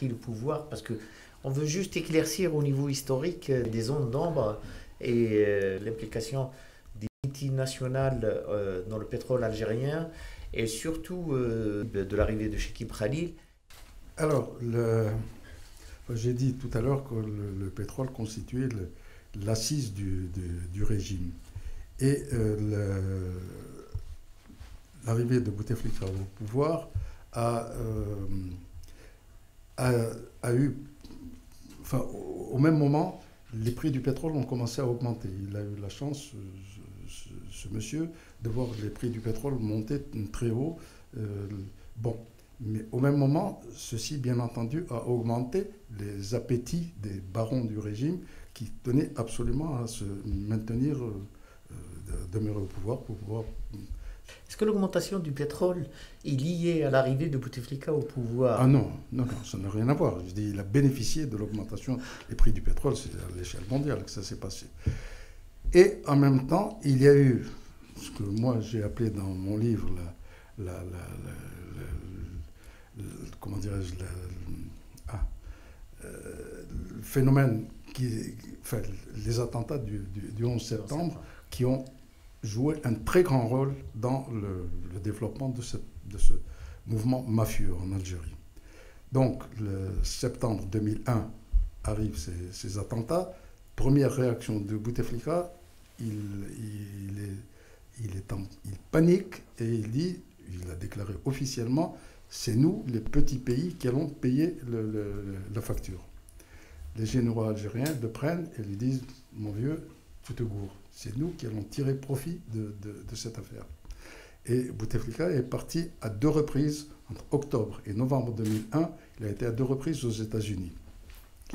pris le pouvoir, parce que on veut juste éclaircir au niveau historique des zones d'ombre et l'implication des multinationales dans le pétrole algérien et surtout de l'arrivée de Chekib Khalil. Alors, j'ai dit tout à l'heure que le pétrole constituait l'assise du régime. Et l'arrivée de Bouteflika au pouvoir a eu, enfin, au même moment, les prix du pétrole ont commencé à augmenter. Il a eu la chance, ce monsieur, de voir les prix du pétrole monter très haut. Bon, mais au même moment, ceci, bien entendu, a augmenté les appétits des barons du régime qui tenaient absolument à se maintenir, demeurer au pouvoir pour pouvoir... Est-ce que l'augmentation du pétrole est liée à l'arrivée de Bouteflika au pouvoir? Ah non, non, non, ça n'a rien à voir. Je dis, il a bénéficié de l'augmentation des prix du pétrole, c'est à l'échelle mondiale que ça s'est passé. Et en même temps, il y a eu ce que moi j'ai appelé dans mon livre comment dirais-je, le phénomène enfin, les attentats du 11 septembre qui ont joué un très grand rôle dans le développement de ce mouvement mafieux en Algérie. Donc, le septembre 2001 arrivent ces attentats. Première réaction de Bouteflika, il panique et il a déclaré officiellement, c'est nous, les petits pays, qui allons payer la facture. Les généraux algériens le prennent et lui disent, mon vieux, tu te gourres. C'est nous qui allons tirer profit de cette affaire. Et Bouteflika est parti à 2 reprises, entre octobre et novembre 2001, il a été à 2 reprises aux États-Unis.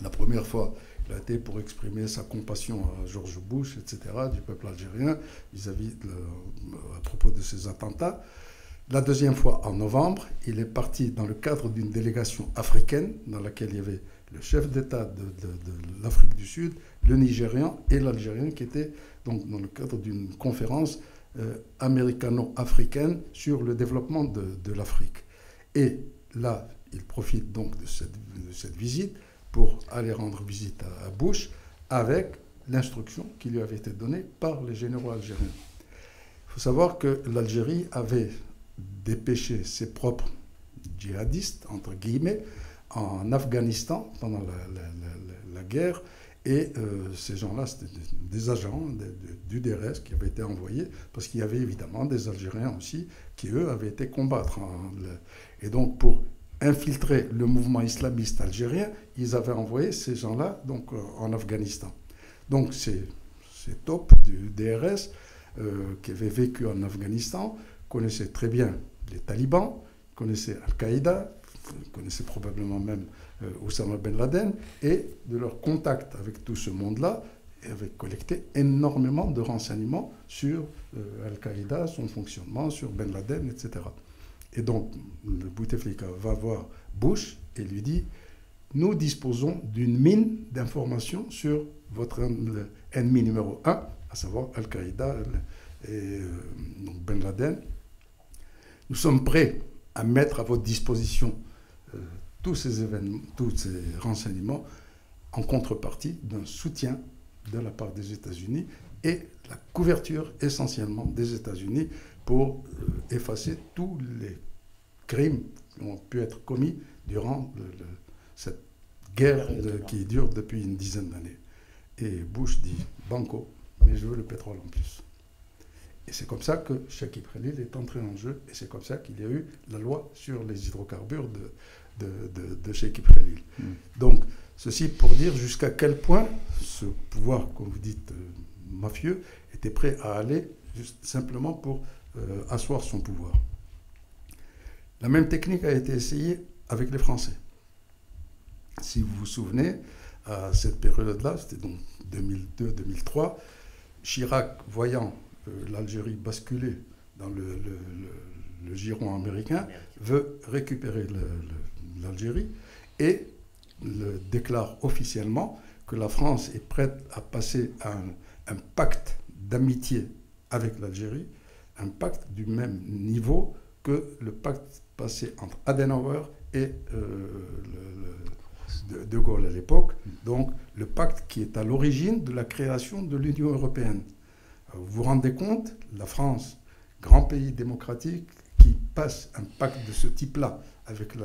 La première fois, il a été pour exprimer sa compassion à George Bush, etc., du peuple algérien, à propos de ces attentats. La deuxième fois, en novembre, il est parti dans le cadre d'une délégation africaine, dans laquelle il y avait le chef d'État de l'Afrique du Sud, le Nigérian et l'Algérien, qui étaient donc dans le cadre d'une conférence américano-africaine sur le développement de l'Afrique. Et là, il profite donc de cette visite pour aller rendre visite à Bush avec l'instruction qui lui avait été donnée par les généraux algériens. Il faut savoir que l'Algérie avait dépêché ses propres djihadistes, entre guillemets, en Afghanistan pendant la guerre. Et ces gens-là, c'était des agents du DRS qui avaient été envoyés, parce qu'il y avait évidemment des Algériens aussi qui, eux, avaient été combattre. Et donc, pour infiltrer le mouvement islamiste algérien, ils avaient envoyé ces gens-là donc, en Afghanistan. Donc, ces taupes du DRS qui avaient vécu en Afghanistan connaissaient très bien les talibans, connaissaient Al-Qaïda, connaissaient probablement même Oussama Ben Laden, et de leur contact avec tout ce monde-là, avaient collecté énormément de renseignements sur Al-Qaïda, son fonctionnement, sur Ben Laden, etc. Et donc, le Bouteflika va voir Bush et lui dit « Nous disposons d'une mine d'informations sur votre ennemi numéro 1, à savoir Al-Qaïda et donc Ben Laden. Nous sommes prêts à mettre à votre disposition tous ces événements, tous ces renseignements en contrepartie d'un soutien de la part des États-Unis et la couverture essentiellement des États-Unis pour effacer tous les crimes qui ont pu être commis durant cette guerre qui dure depuis une dizaine d'années. Et Bush dit « Banco, mais je veux le pétrole en plus ». Et c'est comme ça que Chekib Khalil est entré en jeu, et c'est comme ça qu'il y a eu la loi sur les hydrocarbures de Chekib Khalil. Donc, ceci pour dire jusqu'à quel point ce pouvoir, comme vous dites, mafieux, était prêt à aller juste simplement pour asseoir son pouvoir. La même technique a été essayée avec les Français. Si vous vous souvenez, à cette période-là, c'était donc 2002-2003, Chirac, voyant l'Algérie basculer dans le giron américain, veut récupérer l'Algérie et déclare officiellement que la France est prête à passer à un pacte d'amitié avec l'Algérie, un pacte du même niveau que le pacte passé entre Adenauer et de Gaulle à l'époque. Donc, le pacte qui est à l'origine de la création de l'Union européenne. Vous vous rendez compte, la France, grand pays démocratique, qui passe un pacte de ce type-là avec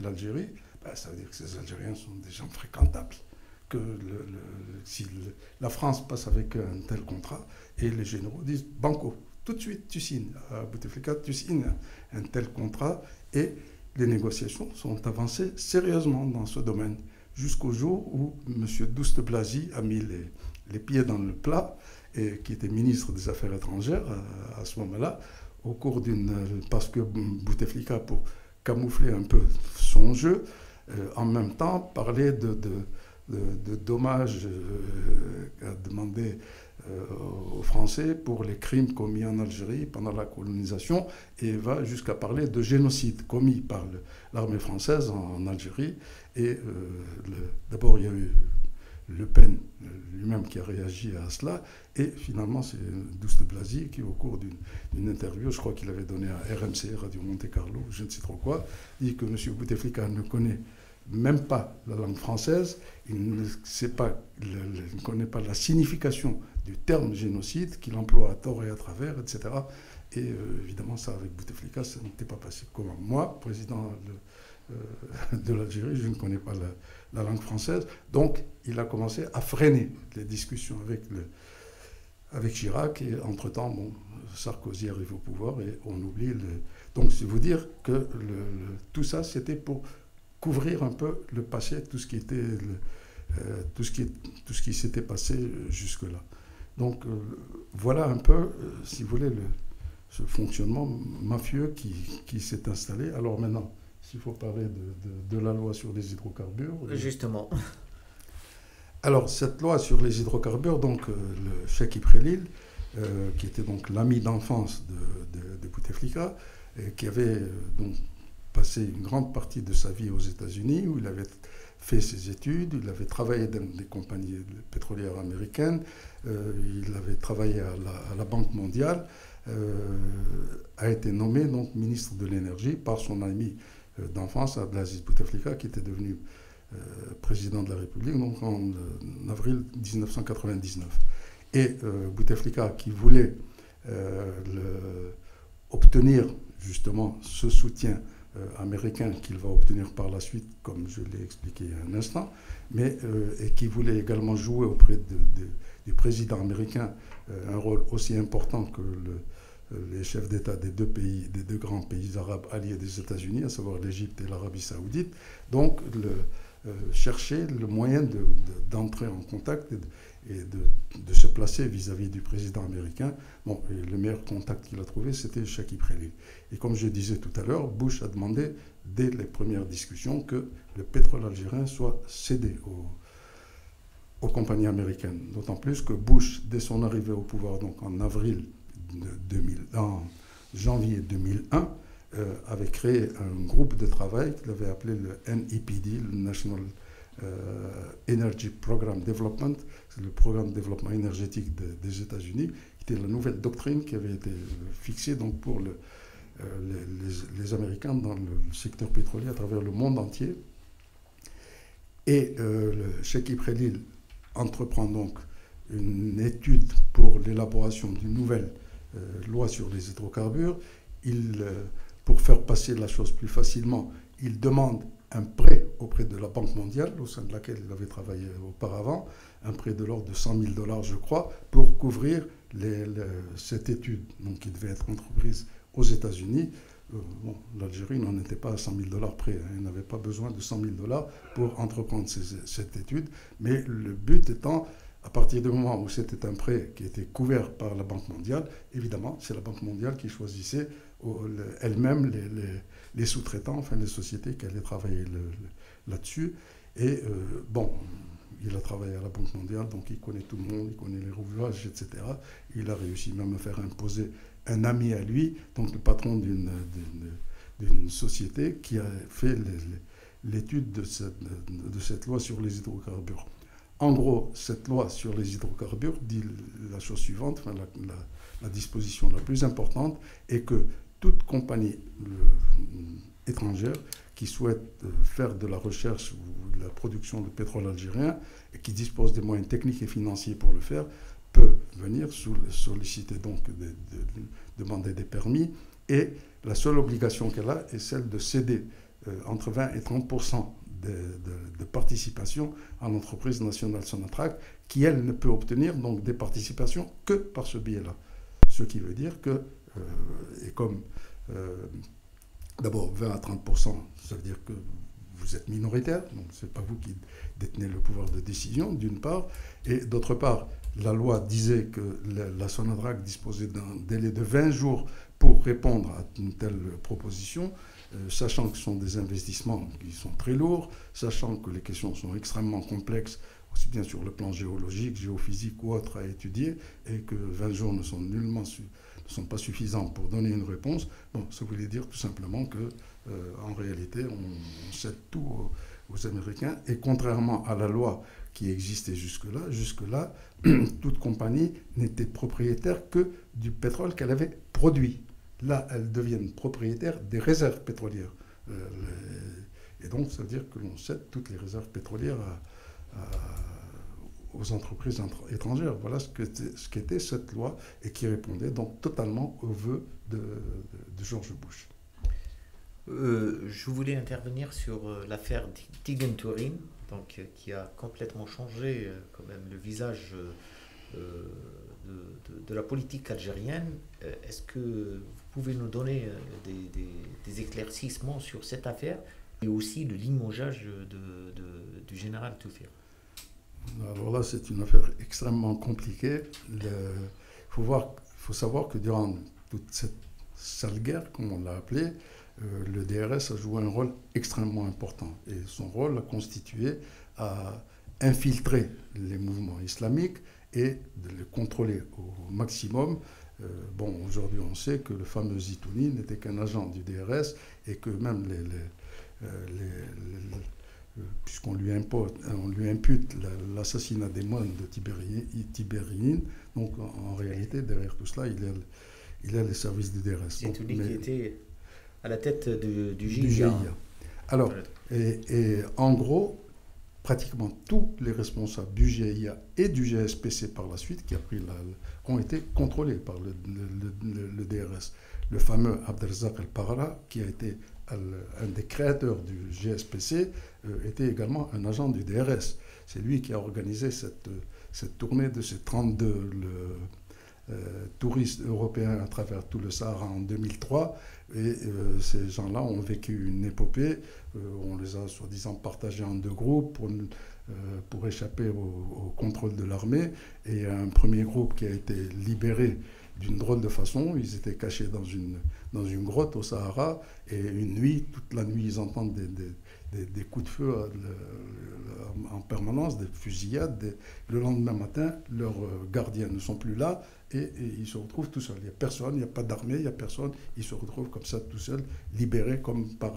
l'Algérie, ça veut dire que ces Algériens sont des gens fréquentables. Que si la France passe avec un tel contrat, et les généraux disent banco, tout de suite tu signes, à Bouteflika tu signes un tel contrat, et les négociations sont avancées sérieusement dans ce domaine, jusqu'au jour où M. Douste-Blazy a mis les pieds dans le plat, et qui était ministre des Affaires étrangères à ce moment-là, au cours parce que Bouteflika, pour camoufler un peu son jeu, en même temps parlait de dommages qu'a demandé aux Français pour les crimes commis en Algérie pendant la colonisation, et va jusqu'à parler de génocide commis par l'armée française en Algérie. Et d'abord, il y a eu Le Pen lui-même qui a réagi à cela, et finalement c'est Douste-Blazy qui, au cours d'une interview, je crois qu'il avait donné à RMC, Radio Monte Carlo, je ne sais trop quoi, dit que M. Bouteflika ne connaît même pas la langue française, il ne connaît pas la signification du terme génocide, qu'il emploie à tort et à travers, etc. Et évidemment, ça, avec Bouteflika, ça n'était pas passé. Comment moi, président de l'Algérie, je ne connais pas la langue française. Donc, il a commencé à freiner les discussions avec Chirac. Et entre-temps, bon, Sarkozy arrive au pouvoir et on oublie. Donc, c'est vous dire que tout ça, c'était pour couvrir un peu le passé, tout ce qui s'était passé jusque-là. Donc, voilà un peu, si vous voulez, ce fonctionnement mafieux qui s'est installé. Alors maintenant, s'il faut parler de la loi sur les hydrocarbures. Justement. Alors, cette loi sur les hydrocarbures, donc le Cheikh Ibrahim, qui était donc l'ami d'enfance de Bouteflika, qui avait donc passé une grande partie de sa vie aux États-Unis, où il avait fait ses études, il avait travaillé dans des compagnies pétrolières américaines, il avait travaillé à la Banque mondiale, a été nommé donc ministre de l'énergie par son ami d'enfance, Abdelaziz Bouteflika, qui était devenu président de la République donc en avril 1999. Et Bouteflika, qui voulait obtenir justement ce soutien américain qu'il va obtenir par la suite, comme je l'ai expliqué il y a un instant, mais et qui voulait également jouer auprès du président américain un rôle aussi important que les chefs d'État des deux grands pays arabes alliés des États-Unis, à savoir l'Égypte et l'Arabie saoudite. Donc, chercher le moyen d'entrer en contact et de se placer vis-à-vis du président américain. Bon, et le meilleur contact qu'il a trouvé, c'était Cheikh Ibrahim. Et comme je disais tout à l'heure, Bush a demandé, dès les premières discussions, que le pétrole algérien soit cédé aux compagnies américaines. D'autant plus que Bush, dès son arrivée au pouvoir, donc en janvier 2001, avait créé un groupe de travail qu'il avait appelé le NEPD, le National Energy Program Development, c'est le programme de développement énergétique des États-Unis, qui était la nouvelle doctrine qui avait été fixée donc pour les Américains dans le secteur pétrolier à travers le monde entier. Et le Cheikh Ibrahim entreprend donc une étude pour l'élaboration d'une nouvelle loi sur les hydrocarbures. Pour faire passer la chose plus facilement, il demande un prêt auprès de la Banque mondiale, au sein de laquelle il avait travaillé auparavant, un prêt de l'ordre de $100 000, je crois, pour couvrir cette étude. Donc, il devait être entreprise aux États-Unis. Bon, l'Algérie n'en était pas à $100 000 près. Il n'avait pas besoin de $100 000 pour entreprendre cette étude. Mais le but étant, à partir du moment où c'était un prêt qui était couvert par la Banque mondiale, évidemment, c'est la Banque mondiale qui choisissait elle-même les sous-traitants, enfin les sociétés qui allaient travailler là-dessus. Et bon, il a travaillé à la Banque mondiale, donc il connaît tout le monde, il connaît les rouages, etc. Il a réussi même à faire imposer un ami à lui, donc le patron d'une société qui a fait l'étude de cette loi sur les hydrocarbures. En gros, cette loi sur les hydrocarbures dit la chose suivante, enfin, la disposition la plus importante est que toute compagnie étrangère qui souhaite faire de la recherche ou de la production de pétrole algérien et qui dispose des moyens techniques et financiers pour le faire, peut venir solliciter, donc demander des permis. Et la seule obligation qu'elle a est celle de céder entre 20 et 30% de participation à l'entreprise nationale Sonatrach, qui, elle, ne peut obtenir donc des participations que par ce biais-là. Ce qui veut dire que, et comme d'abord 20 à 30%, ça veut dire que vous êtes minoritaire, donc ce n'est pas vous qui détenez le pouvoir de décision, d'une part, et d'autre part, la loi disait que la Sonatrach disposait d'un délai de 20 jours pour répondre à une telle proposition, sachant que ce sont des investissements qui sont très lourds, sachant que les questions sont extrêmement complexes, aussi bien sur le plan géologique, géophysique ou autre à étudier, et que 20 jours ne sont pas suffisants pour donner une réponse. Bon, ça voulait dire tout simplement que, en réalité, on cède tout aux Américains, et contrairement à la loi qui existait jusque-là, toute compagnie n'était propriétaire que du pétrole qu'elle avait produit. Là, elles deviennent propriétaires des réserves pétrolières. Et donc, ça veut dire que l'on cède toutes les réserves pétrolières aux entreprises étrangères. Voilà ce qu'était cette loi, et qui répondait donc totalement aux vœux de George Bush. Je voulais intervenir sur l'affaire Tiguen-Turin, donc, qui a complètement changé quand même le visage de la politique algérienne. Est-ce que vous pouvez nous donner des éclaircissements sur cette affaire et aussi le limogeage du général Toufir? Alors là, c'est une affaire extrêmement compliquée. Il faut savoir que durant toute cette sale guerre, comme on l'a appelé, le DRS a joué un rôle extrêmement important. Et son rôle a constitué à infiltrer les mouvements islamiques et de les contrôler au maximum. Aujourd'hui, on sait que le fameux Zitouni n'était qu'un agent du DRS, et que même puisqu'on lui impute l'assassinat des moines de Tibérine, donc en réalité, derrière tout cela, il y a les services du DRS. Zitouni qui était à la tête du GIA. Alors, et en gros, pratiquement tous les responsables du GIA et du GSPC par la suite, ont été contrôlés par le DRS. Le fameux Abdelrazak El-Parra, qui a été un des créateurs du GSPC, était également un agent du DRS. C'est lui qui a organisé cette tournée de ces 32 touristes européens à travers tout le Sahara en 2003. Et ces gens-là ont vécu une épopée. On les a soi-disant partagés en deux groupes pour échapper au contrôle de l'armée. Et il y a un premier groupe qui a été libéré d'une drôle de façon. Ils étaient cachés dans une grotte au Sahara, et une nuit, toute la nuit, ils entendent des coups de feu en permanence, des fusillades. Le lendemain matin, leurs gardiens ne sont plus là, et ils se retrouvent tout seuls. Il n'y a personne, il n'y a pas d'armée, il n'y a personne. Ils se retrouvent comme ça tout seuls, libérés comme par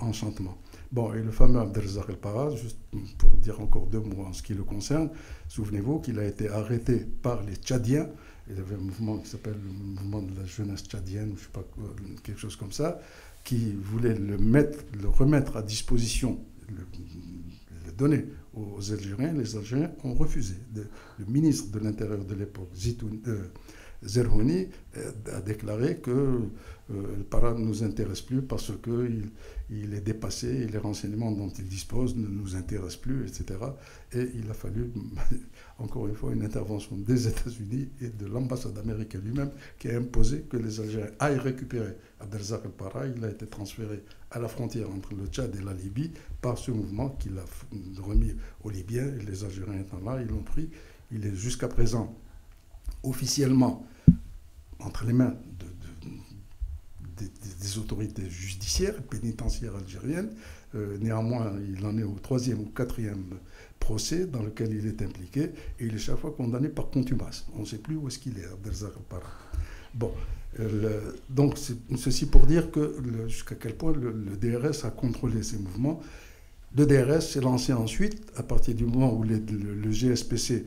enchantement. Bon, et le fameux Abdelrazak El-Parra, juste pour dire encore deux mots en ce qui le concerne, souvenez-vous qu'il a été arrêté par les Tchadiens. Il y avait un mouvement qui s'appelle le mouvement de la jeunesse tchadienne, ou je ne sais pas quoi, quelque chose comme ça, qui voulait le remettre à disposition, le donner aux Algériens. Les Algériens ont refusé. Le ministre de l'Intérieur de l'époque, Zerhouni, a déclaré que le Parra ne nous intéresse plus parce qu'il est dépassé et les renseignements dont il dispose ne nous intéressent plus, etc. Et il a fallu, encore une fois, une intervention des États-Unis et de l'ambassade américaine lui-même qui a imposé que les Algériens aillent récupérer Abdelrazak El-Parra. Il a été transféré à la frontière entre le Tchad et la Libye par ce mouvement qu'il a remis aux Libyens. Et les Algériens étant là, ils l'ont pris. Il est jusqu'à présent officiellement entre les mains des autorités judiciaires, pénitentiaires algériennes. Néanmoins, il en est au 3e ou 4e procès dans lequel il est impliqué, et il est chaque fois condamné par contumace. On ne sait plus où est-ce qu'il est, Abdelrazak El-Parra. Bon, donc ceci pour dire jusqu'à quel point le DRS a contrôlé ces mouvements. Le DRS s'est lancé ensuite, à partir du moment où le GSPC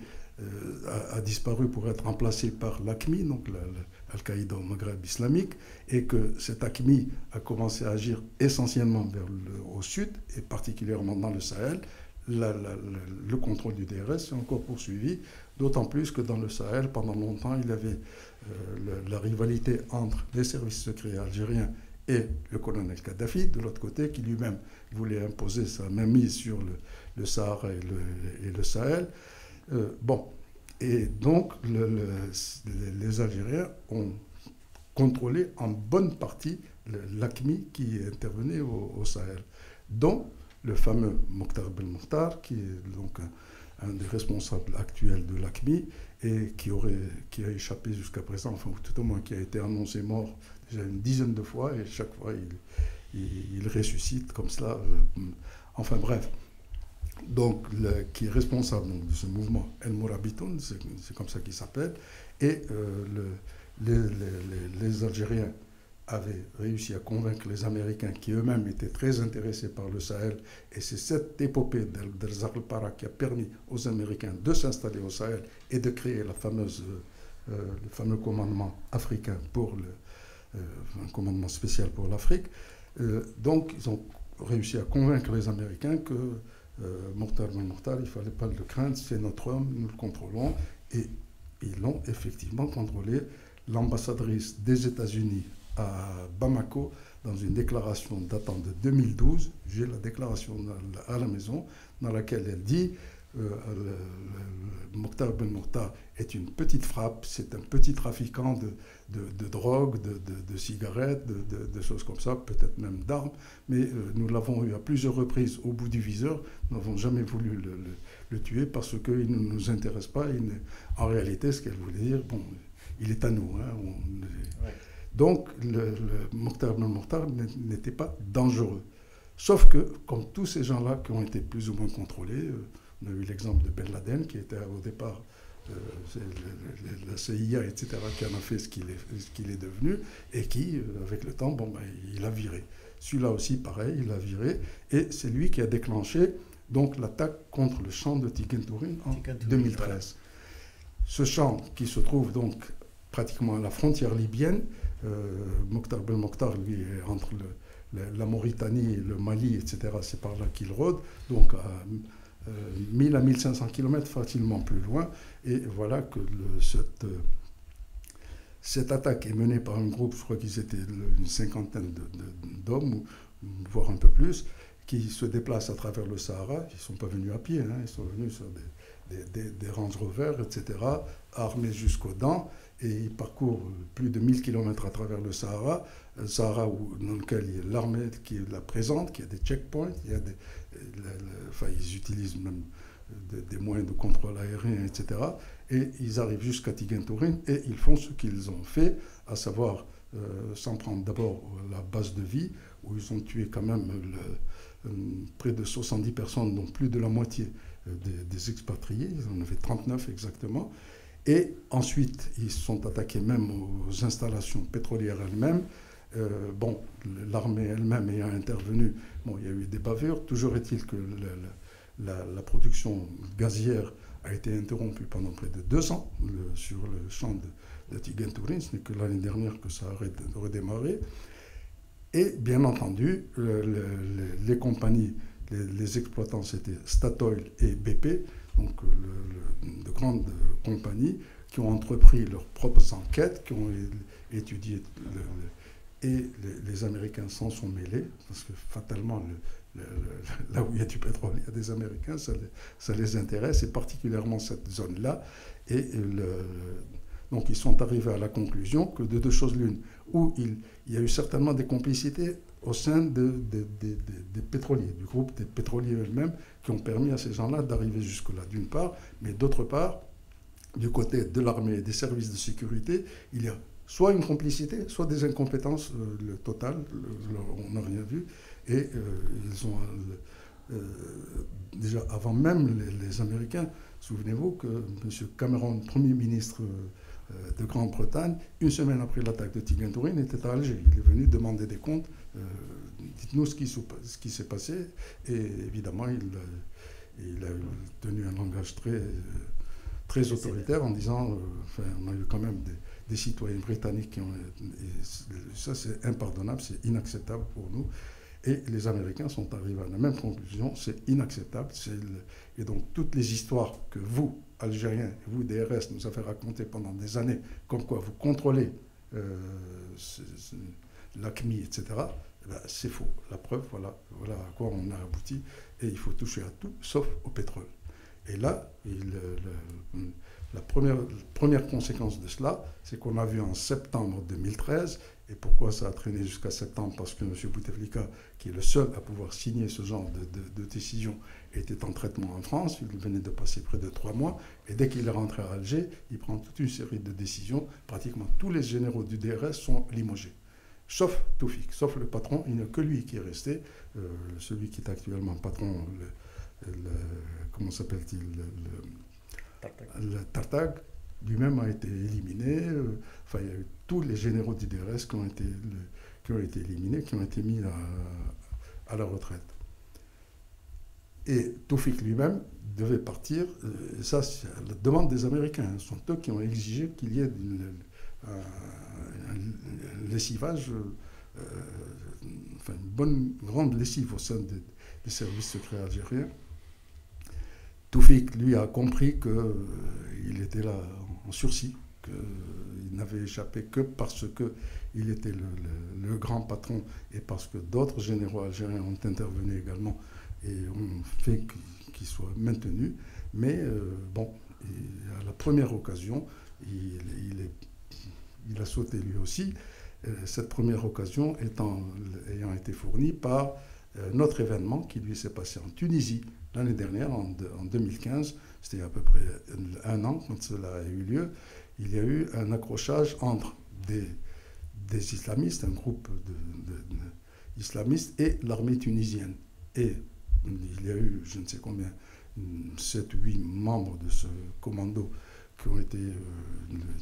a disparu pour être remplacé par l'AQMI, donc Al-Qaïda au Maghreb islamique, et que cet AQMI a commencé à agir essentiellement au sud, et particulièrement dans le Sahel. Le contrôle du DRS s'est encore poursuivi, d'autant plus que dans le Sahel, pendant longtemps, il y avait la rivalité entre les services secrets algériens et le colonel Kadhafi, de l'autre côté, qui lui-même voulait imposer sa mainmise sur le Sahara et le Sahel. Et donc les Algériens ont contrôlé en bonne partie l'AQMI qui intervenait au Sahel, dont le fameux Mokhtar Belmokhtar, qui est donc un des responsables actuels de l'AQMI et qui a échappé jusqu'à présent, enfin tout au moins qui a été annoncé mort déjà une dizaine de fois, et chaque fois il ressuscite comme cela. Enfin bref. Donc, qui est responsable donc, de ce mouvement El Mourabitoun, c'est comme ça qu'il s'appelle, et les Algériens avaient réussi à convaincre les Américains, qui eux-mêmes étaient très intéressés par le Sahel, et c'est cette épopée d'El Zar el-Para qui a permis aux Américains de s'installer au Sahel et de créer le fameux commandement africain un commandement spécial pour l'Afrique. Donc, ils ont réussi à convaincre les Américains que Mokhtar Belmokhtar, il ne fallait pas le craindre, c'est notre homme, nous le contrôlons. Et ils l'ont effectivement contrôlé. L'ambassadrice des États-Unis à Bamako, dans une déclaration datant de 2012, j'ai la déclaration à la maison, dans laquelle elle dit Mokhtar Belmokhtar est une petite frappe, c'est un petit trafiquant de drogue, de cigarettes, de choses comme ça, peut-être même d'armes, mais nous l'avons eu à plusieurs reprises au bout du viseur, nous n'avons jamais voulu le tuer parce qu'il ne nous intéresse pas. En réalité, ce qu'elle voulait dire, bon, il est à nous. Ouais. Donc, le Mokhtar Belmokhtar n'était pas dangereux. Sauf que, comme tous ces gens-là qui ont été plus ou moins contrôlés, on a eu l'exemple de Ben Laden, qui était au départ la CIA, etc., qui en a fait ce qu'il est devenu, et qui, avec le temps, il a viré. Celui-là aussi, pareil, il a viré, et c'est lui qui a déclenché donc l'attaque contre le champ de Tikenturin en 2013. Voilà. Ce champ qui se trouve donc pratiquement à la frontière libyenne, Mokhtar Belmokhtar, lui, est entre la Mauritanie, le Mali, etc., c'est par là qu'il rôde, donc à 1000 à 1500 km facilement plus loin, et voilà que cette attaque est menée par un groupe, je crois qu'ils étaient une cinquantaine d'hommes, voire un peu plus, qui se déplacent à travers le Sahara. Ils ne sont pas venus à pied, ils sont venus sur des Range Rover, etc., armés jusqu'aux dents, et ils parcourent plus de 1000 km à travers le Sahara dans lequel il y a l'armée qui est là présente, qui a des checkpoints, ils utilisent même des moyens de contrôle aérien, etc. Et ils arrivent jusqu'à Tikenturin et ils font ce qu'ils ont fait, à savoir s'en prendre d'abord la base de vie, où ils ont tué quand même près de 70 personnes, dont plus de la moitié des expatriés, ils en avaient 39 exactement. Et ensuite, ils se sont attaqués même aux installations pétrolières elles-mêmes. L'armée elle-même ayant intervenu, il y a eu des bavures. Toujours est-il que la production gazière a été interrompue pendant près de 2 ans sur le champ de Tikenturin. Ce n'est que l'année dernière que ça a redémarré. Et bien entendu, les compagnies, les exploitants, c'était Statoil et BP, donc de grandes compagnies qui ont entrepris leurs propres enquêtes, qui ont étudié et les Américains s'en sont mêlés, parce que fatalement, là où il y a du pétrole, il y a des Américains, ça les intéresse, et particulièrement cette zone-là. Et donc ils sont arrivés à la conclusion que de 2 choses l'une, où il y a eu certainement des complicités au sein des pétroliers, du groupe des pétroliers eux-mêmes, qui ont permis à ces gens-là d'arriver jusque-là, d'une part, mais d'autre part, du côté de l'armée et des services de sécurité, il y a soit une complicité, soit des incompétences totales, on n'a rien vu, et ils ont, déjà avant même les Américains, souvenez-vous que M. Cameron, Premier ministre de Grande-Bretagne, une semaine après l'attaque de Tikenturin, était à Alger. Il est venu demander des comptes, dites-nous ce qui s'est passé, et évidemment, il a tenu un langage très autoritaire en disant, on a eu quand même des citoyens britanniques qui ont... ça, c'est impardonnable, c'est inacceptable pour nous. Et les Américains sont arrivés à la même conclusion, c'est inacceptable. Et donc, toutes les histoires que vous, Algériens, vous, DRS, nous avez racontées pendant des années, comme quoi vous contrôlez l'AQMI, etc., c'est faux. La preuve, voilà à quoi on a abouti. Et il faut toucher à tout, sauf au pétrole. Et là, la première conséquence de cela, c'est qu'on a vu en septembre 2013, et pourquoi ça a traîné jusqu'à septembre? Parce que M. Bouteflika, qui est le seul à pouvoir signer ce genre de décision, était en traitement en France. Il venait de passer près de 3 mois, et dès qu'il est rentré à Alger, il prend toute une série de décisions. Pratiquement tous les généraux du DRS sont limogés. Sauf Toufik, sauf le patron, il n'y a que lui qui est resté, celui qui est actuellement patron, comment s'appelle-t-il, le Tartag, lui-même a été éliminé. Il y a eu tous les généraux du DRS qui ont été éliminés, qui ont été mis à la retraite. Et Toufik lui-même devait partir, et ça c'est à la demande des Américains, ce sont eux qui ont exigé qu'il y ait un lessivage, une grande lessive au sein des services secrets algériens. Toufik, lui, a compris qu'il était là en sursis, qu'il n'avait échappé que parce qu'il était le grand patron et parce que d'autres généraux algériens ont intervenu également et ont fait qu'il soit maintenu. Mais à la première occasion, il a sauté lui aussi. Cette première occasion ayant été fournie par notre événement qui lui s'est passé en Tunisie l'année dernière, en 2015, c'était à peu près 1 an quand cela a eu lieu. Il y a eu un accrochage entre des islamistes, un groupe d'islamistes et l'armée tunisienne. Et il y a eu, je ne sais combien, 7 ou 8 membres de ce commando qui ont été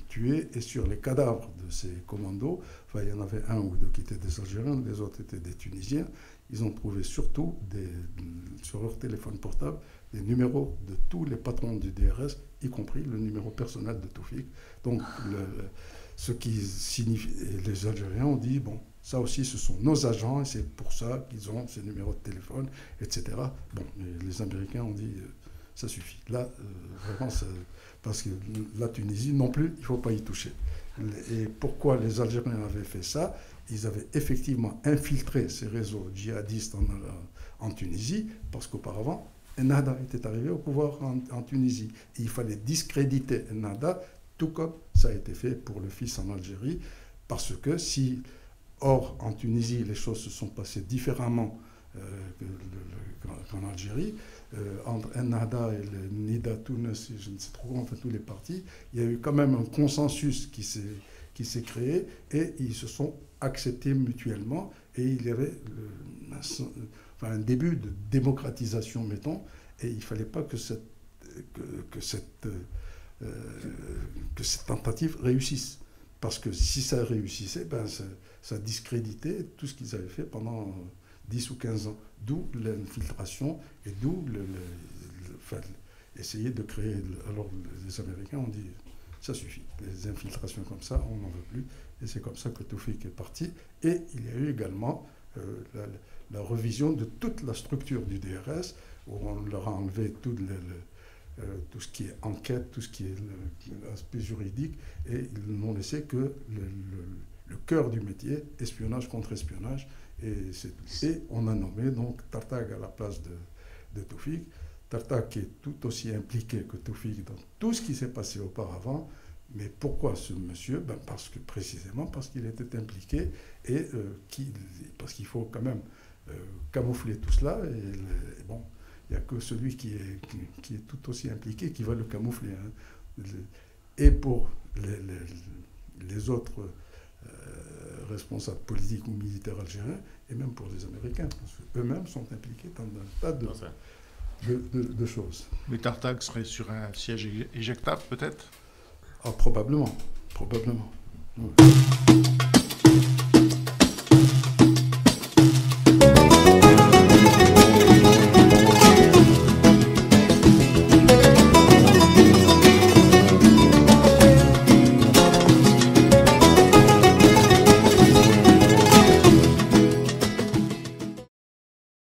tués, et sur les cadavres de ces commandos, il y en avait 1 ou 2 qui étaient des Algériens, les autres étaient des Tunisiens. Ils ont trouvé surtout sur leur téléphone portable des numéros de tous les patrons du DRS, y compris le numéro personnel de Toufik. Donc, ce qui signifie, les Algériens ont dit, bon, ça aussi, ce sont nos agents, et c'est pour ça qu'ils ont ces numéros de téléphone, etc. Bon, les Américains ont dit, ça suffit. Là, vraiment, parce que la Tunisie, non plus, il ne faut pas y toucher. Et pourquoi les Algériens avaient fait ça? Ils avaient effectivement infiltré ces réseaux djihadistes en Tunisie, parce qu'auparavant, Ennahda était arrivé au pouvoir en Tunisie. Et il fallait discréditer Ennahda, tout comme ça a été fait pour le fils en Algérie, parce que or, en Tunisie, les choses se sont passées différemment qu'en Algérie, entre Ennahda et le Nida Tounes, je ne sais trop comment, tous les partis, il y a eu quand même un consensus qui s'est créé, et ils se sont acceptés mutuellement, et il y avait un début de démocratisation, mettons, et il ne fallait pas que cette tentative réussisse. Parce que si ça réussissait, ça discréditait tout ce qu'ils avaient fait pendant 10 ou 15 ans. D'où l'infiltration et d'où essayer de créer... Alors les Américains ont dit, ça suffit. Les infiltrations comme ça, on n'en veut plus. Et c'est comme ça que Toufik est parti. Et il y a eu également la revision de toute la structure du DRS, où on leur a enlevé tout ce qui est enquête, tout ce qui est l'aspect juridique, et ils n'ont laissé que le cœur du métier, espionnage contre espionnage. Et on a nommé donc Tartag à la place de Toufik. Tartag qui est tout aussi impliqué que Toufik dans tout ce qui s'est passé auparavant. Mais pourquoi ce monsieur? Précisément parce qu'il était impliqué, et parce qu'il faut quand même camoufler tout cela. Et bon, il n'y a que celui qui est tout aussi impliqué qui va le camoufler. Hein. Et pour les autres responsables politiques ou militaires algériens, et même pour les Américains, parce qu'eux-mêmes sont impliqués dans un tas de choses. Mais Tartag serait sur un siège éjectable, peut-être? Ah, probablement. Oui.